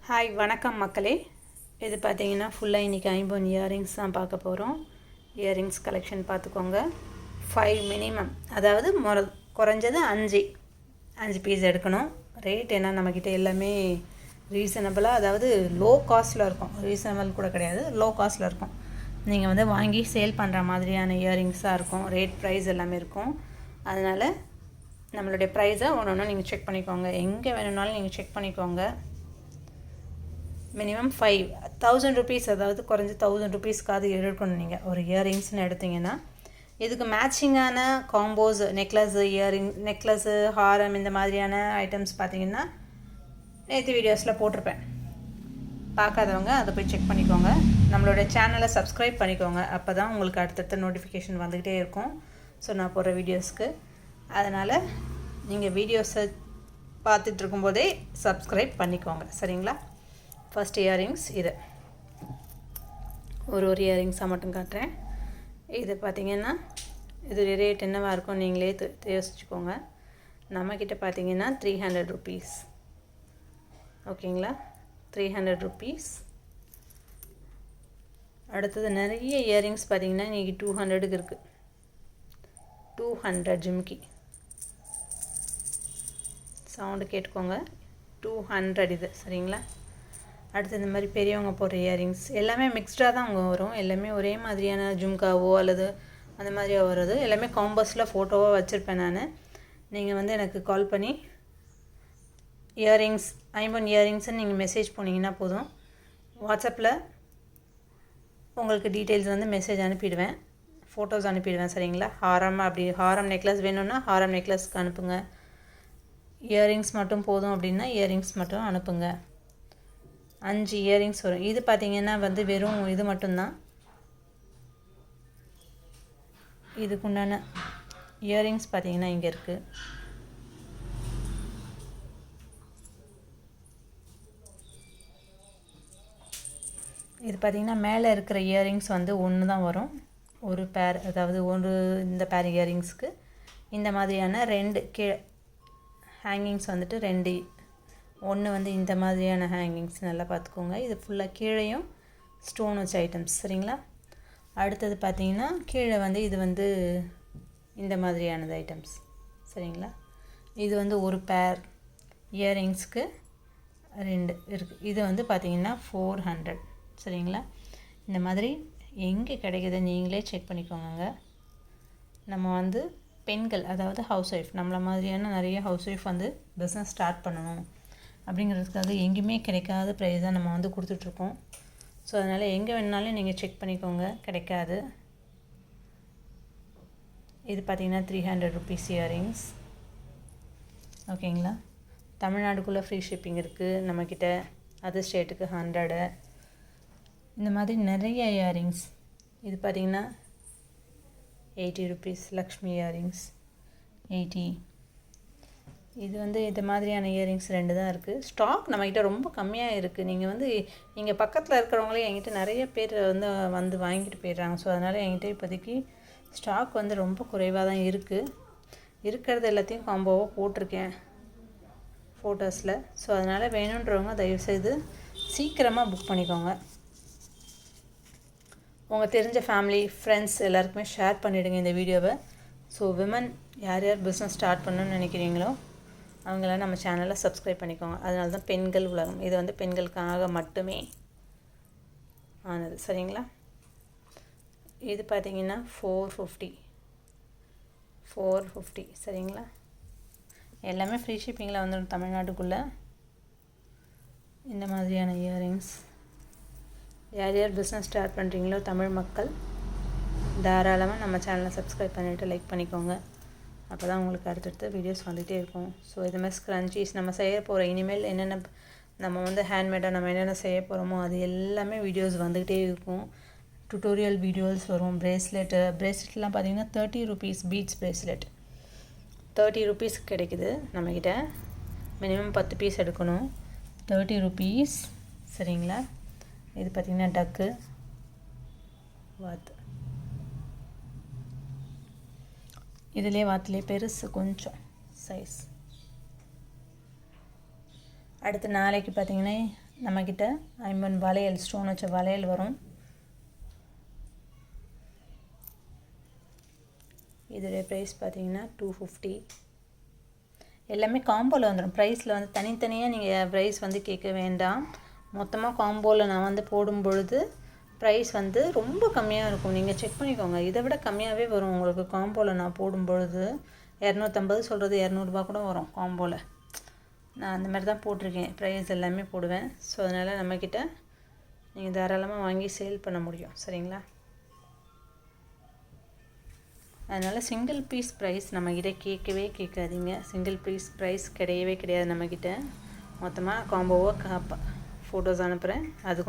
Hi வணக்கம் மக்களே. இது பார்த்தீங்கன்னா ஃபுல்லாக இன்றைக்கி ஐம்பொன் இயரிங்ஸ் தான் பார்க்க போகிறோம். இயரிங்ஸ் கலெக்ஷன் பார்த்துக்கோங்க. 5 மினிமம், அதாவது குறைஞ்சது அஞ்சு பீஸ் எடுக்கணும். ரேட் என்ன, நம்மக்கிட்ட எல்லாமே ரீசனபிளாக, அதாவது லோ காஸ்ட்டில் இருக்கும். ரீசனபிள் கூட கிடையாது, லோ காஸ்ட்டில் இருக்கும். நீங்கள் வந்து வாங்கி சேல் பண்ணுற மாதிரியான இயரிங்ஸாக இருக்கும். ரேட் ப்ரைஸ் எல்லாமே இருக்கும். அதனால் நம்மளுடைய ப்ரைஸை ஒன்று நீங்கள் செக் பண்ணிக்கோங்க. எங்கே வேணும்னாலும் நீங்கள் செக் பண்ணிக்கோங்க. மினிமம் 5,000 ருபீஸ், அதாவது குறைஞ்சி 1000 ருபீஸ்க்காவது எடுக்கணும். நீங்கள் ஒரு இயரிங்ஸ்னு எடுத்திங்கன்னா இதுக்கு மேட்சிங்கான காம்போஸ், நெக்லஸ்ஸு, ஹாரம், இந்த மாதிரியான ஐட்டம்ஸ் பார்த்திங்கன்னா நேற்று வீடியோஸில் போட்டிருப்பேன். பார்க்காதவங்க அதை போய் செக் பண்ணிக்கோங்க. நம்மளோட சேனலை சப்ஸ்கிரைப் பண்ணிக்கோங்க. அப்போ தான் உங்களுக்கு அடுத்தடுத்த நோட்டிஃபிகேஷன் வந்துக்கிட்டே இருக்கும். ஸோ நான் போடுற வீடியோஸ்க்கு. அதனால் நீங்கள் வீடியோஸை பார்த்துட்டு இருக்கும்போதே சப்ஸ்கிரைப் பண்ணிக்கோங்க, சரிங்களா? ஃபஸ்ட் இயரிங்ஸ் இது ஒரு இயரிங்ஸாக மட்டும் காட்டுறேன். இது பார்த்திங்கன்னா இது ரேட் என்னவாக இருக்கும் நீங்களே யோசிச்சுக்கோங்க. நம்மக்கிட்ட பார்த்திங்கன்னா 300 ருபீஸ். ஓகேங்களா? 300 ருபீஸ். அடுத்தது நிறைய இயரிங்ஸ் பார்த்திங்கன்னா இன்றைக்கி 200க்கு இருக்குது. 200 ஜிம்கி சவுண்டு கேட்டுக்கோங்க. 200 இது, சரிங்களா? அடுத்து இந்த மாதிரி பெரியவங்க போடுற இயரிங்ஸ் எல்லாமே மிக்ஸ்டாக தான் அவங்க வரும். எல்லாமே ஒரே மாதிரியான ஜும்காவோ அல்லது அந்த மாதிரியா வருது. எல்லாமே காம்போஸில் ஃபோட்டோவாக வச்சுருப்பேன் நான். நீங்கள் வந்து எனக்கு கால் பண்ணி இயரிங்ஸ், ஐம்பொன் இயரிங்ஸ்ன்னு நீங்கள் மெசேஜ் போனீங்கன்னா போதும். வாட்ஸ்அப்பில் உங்களுக்கு டீட்டெயில்ஸ் வந்து மெசேஜ் அனுப்பிடுவேன், ஃபோட்டோஸ் அனுப்பிடுவேன், சரிங்களா? ஹாரம் நெக்லஸ் வேணும்னா ஹாரம் நெக்லஸ்க்கு அனுப்புங்க. இயரிங்ஸ் மட்டும் போதும் அப்படின்னா இயரிங்ஸ் மட்டும் அனுப்புங்க. 5 இயரிங்ஸ் வரும். இது பார்த்திங்கன்னா வந்து வெறும் இது மட்டும்தான். இதுக்குண்டான இயரிங்ஸ் பார்த்திங்கன்னா இங்கே இருக்குது. இது பார்த்திங்கன்னா மேலே இருக்கிற இயரிங்ஸ் வந்து ஒன்று தான் வரும், ஒரு பேர். அதாவது இந்த பேர் இயரிங்ஸ்க்கு இந்த மாதிரியான 2 கீழே ஹேங்கிங்ஸ் வந்துட்டு 2. ஒன்று வந்து இந்த மாதிரியான ஹேங்கிங்ஸ், நல்லா பார்த்துக்கோங்க. இது ஃபுல்லாக கீழேயும் ஸ்டோன் வச்ச ஐட்டம்ஸ், சரிங்களா? அடுத்தது பார்த்திங்கன்னா கீழே வந்து இது வந்து இந்த மாதிரியானது ஐட்டம்ஸ், சரிங்களா? இது வந்து ஒரு பேர் இயரிங்ஸ்க்கு 2 இருக்குது. இது வந்து பார்த்திங்கன்னா 400, சரிங்களா? இந்த மாதிரி எங்கே கிடைக்குது நீங்களே செக் பண்ணிக்கோங்க. நம்ம வந்து பெண்கள், அதாவது ஹவுஸ் ஒய்ஃப், நம்மளை மாதிரியான நிறைய ஹவுஸ் ஒய்ஃப் வந்து பிஸ்னஸ் ஸ்டார்ட் பண்ணணும் அப்படிங்கிறதுக்காக எங்கேயுமே கிடைக்காத ப்ரைஸ் தான் நம்ம வந்து கொடுத்துட்ருக்கோம். ஸோ அதனால் எங்கே வேணுனாலும் நீங்கள் செக் பண்ணிக்கோங்க, கிடைக்காது. இது பார்த்திங்கன்னா 300 ருபீஸ் இயரிங்ஸ். ஓகேங்களா? தமிழ்நாடுக்குள்ளே ஃப்ரீ ஷிப்பிங் இருக்குது நம்மக்கிட்ட. அதர் ஸ்டேட்டுக்கு 100. இந்த மாதிரி நிறைய இயரிங்ஸ். இது பார்த்திங்கன்னா 80 ருபீஸ் லக்ஷ்மி இயரிங்ஸ், 80. இது வந்து இது மாதிரியான இயரிங்ஸ் 2 தான் இருக்குது. ஸ்டாக் நம்மக்கிட்ட ரொம்ப கம்மியாக இருக்குது. நீங்கள் வந்து இங்கே பக்கத்தில் இருக்கிறவங்களே என்கிட்ட நிறைய பேர் வந்து வாங்கிட்டு போயிடுறாங்க. ஸோ அதனால் என்கிட்ட இப்போதைக்கு ஸ்டாக் வந்து ரொம்ப குறைவாக தான் இருக்குது. இருக்கிறது எல்லாத்தையும் காம்போவாக போட்டிருக்கேன் ஃபோட்டோஸில். ஸோ அதனால் வேணுன்றவங்க தயவுசெய்து சீக்கிரமாக புக் பண்ணிக்கோங்க. உங்கள் தெரிஞ்ச ஃபேமிலி, ஃப்ரெண்ட்ஸ் எல்லாருக்குமே ஷேர் பண்ணிவிடுங்க இந்த வீடியோவை. ஸோ விமன் யார் பிஸ்னஸ் ஸ்டார்ட் பண்ணணும்னு நினைக்கிறீங்களோ அவங்களாம் நம்ம சேனலை சப்ஸ்கிரைப் பண்ணிக்கோங்க. அதனால தான் பெண்கள் உலகம், இது வந்து பெண்களுக்காக மட்டுமே ஆனது, சரிங்களா? இது பார்த்திங்கன்னா 450, சரிங்களா? எல்லாமே ஃப்ரீ ஷிப்பிங்கில் வந்துடும் தமிழ்நாட்டுக்குள்ளே. இந்த மாதிரியான இயரிங்ஸ் யார் பிஸ்னஸ் ஸ்டார்ட் பண்ணுறீங்களோ தமிழ் மக்கள் தாராளமாக நம்ம சேனலை சப்ஸ்கிரைப் பண்ணிவிட்டு லைக் பண்ணிக்கோங்க. அப்போ தான் உங்களுக்கு அடுத்தடுத்த வீடியோஸ் வந்துகிட்டே இருக்கும். ஸோ இது மாதிரி ஸ்க்ரன்ச்சீஸ் நம்ம செய்ய போகிற இனிமேல் என்னென்ன நம்ம வந்து ஹேண்ட்மேடாக நம்ம என்னென்ன செய்ய போகிறோமோ அது எல்லாமே வீடியோஸ் வந்துகிட்டே இருக்கும். டுட்டோரியல் வீடியோஸ் வரும். பிரேஸ்லெட்லாம் பார்த்திங்கன்னா 30 ருபீஸ். பீட்ஸ் பிரேஸ்லெட் 30 ருபீஸ் கிடைக்குது நம்மக்கிட்ட. மினிமம் 10 பீஸ் எடுக்கணும். 30 ருபீஸ், சரிங்களா? இது பார்த்திங்கன்னா டக்கு வாத்து. வாத்திலே பெருசு கொஞ்சம் சைஸ். அடுத்து நாளைக்கு பார்த்திங்கன்னா நம்மக்கிட்ட ஐம்பன் வளையல் ஸ்டோன் வச்ச வளையல் வரும். இதோடைய ப்ரைஸ் பார்த்தீங்கன்னா 250. எல்லாமே காம்போவில் வந்துடும். ப்ரைஸில் வந்து தனித்தனியாக நீங்கள் ப்ரைஸ் வந்து கேட்க வேண்டாம். மொத்தமாக காம்போவில் நான் வந்து போடும் பொழுது ப்ரைஸ் வந்து ரொம்ப கம்மியாக இருக்கும். நீங்கள் செக் பண்ணிக்கோங்க. இதை விட கம்மியாகவே வரும் உங்களுக்கு காம்போவில் நான் போடும் பொழுது. 250 சொல்கிறது 200 கூட வரும் காம்போவில். நான் அந்த மாதிரி தான் போட்டிருக்கேன். ப்ரைஸ் எல்லாமே போடுவேன். ஸோ அதனால் நம்மக்கிட்ட நீங்கள் தாராளமாக வாங்கி சேல் பண்ண முடியும். சரிங்களா? அதனால் சிங்கிள் பீஸ் ப்ரைஸ் நம்மக்கிட்ட கேட்கவே கேட்காதீங்க. சிங்கிள் பீஸ் ப்ரைஸ் கிடையவே கிடையாது நம்மக்கிட்ட. மொத்தமாக காம்போவாக ஃபோட்டோஸ் அனுப்புகிறேன். அது